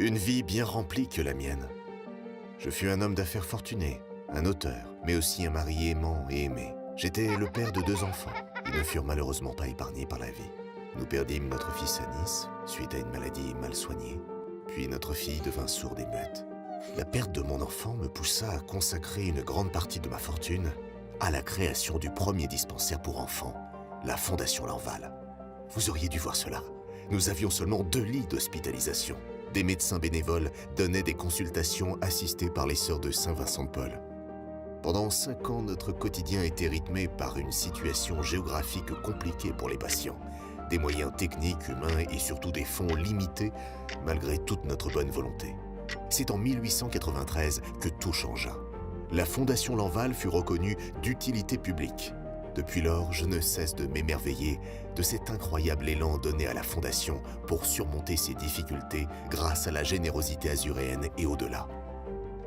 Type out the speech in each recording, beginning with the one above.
Une vie bien remplie que la mienne. Je fus un homme d'affaires fortuné, un auteur, mais aussi un mari aimant et aimé. J'étais le père de 2 enfants. Ils ne furent malheureusement pas épargnés par la vie. Nous perdîmes notre fils à Nice, suite à une maladie mal soignée. Puis notre fille devint sourde et muette. La perte de mon enfant me poussa à consacrer une grande partie de ma fortune à la création du premier dispensaire pour enfants, la Fondation Lanval. Vous auriez dû voir cela. Nous avions seulement 2 lits d'hospitalisation. Des médecins bénévoles donnaient des consultations assistées par les sœurs de Saint-Vincent-de-Paul. Pendant 5 ans, notre quotidien était rythmé par une situation géographique compliquée pour les patients, des moyens techniques, humains et surtout des fonds limités malgré toute notre bonne volonté. C'est en 1893 que tout changea. La Fondation Lanval fut reconnue d'utilité publique. Depuis lors, je ne cesse de m'émerveiller de cet incroyable élan donné à la Fondation pour surmonter ses difficultés grâce à la générosité azuréenne et au-delà.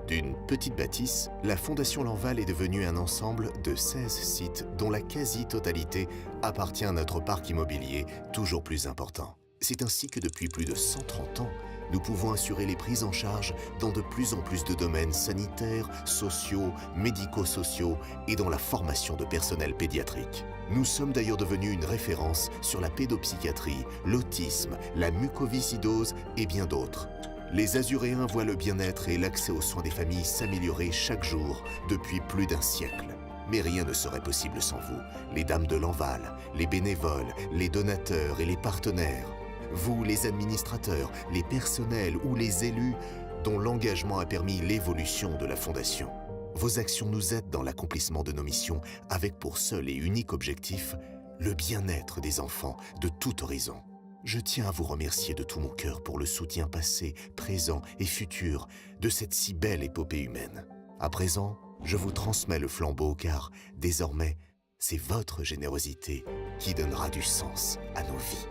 D'une petite bâtisse, la Fondation Lanval est devenue un ensemble de 16 sites dont la quasi-totalité appartient à notre parc immobilier toujours plus important. C'est ainsi que depuis plus de 130 ans, nous pouvons assurer les prises en charge dans de plus en plus de domaines sanitaires, sociaux, médico-sociaux et dans la formation de personnel pédiatrique. Nous sommes d'ailleurs devenus une référence sur la pédopsychiatrie, l'autisme, la mucoviscidose et bien d'autres. Les Azuréens voient le bien-être et l'accès aux soins des familles s'améliorer chaque jour depuis plus d'1 siècle. Mais rien ne serait possible sans vous, les dames de Lanval, les bénévoles, les donateurs et les partenaires. Vous, les administrateurs, les personnels ou les élus dont l'engagement a permis l'évolution de la Fondation. Vos actions nous aident dans l'accomplissement de nos missions avec pour seul et unique objectif le bien-être des enfants de tout horizon. Je tiens à vous remercier de tout mon cœur pour le soutien passé, présent et futur de cette si belle épopée humaine. À présent, je vous transmets le flambeau car, désormais, c'est votre générosité qui donnera du sens à nos vies.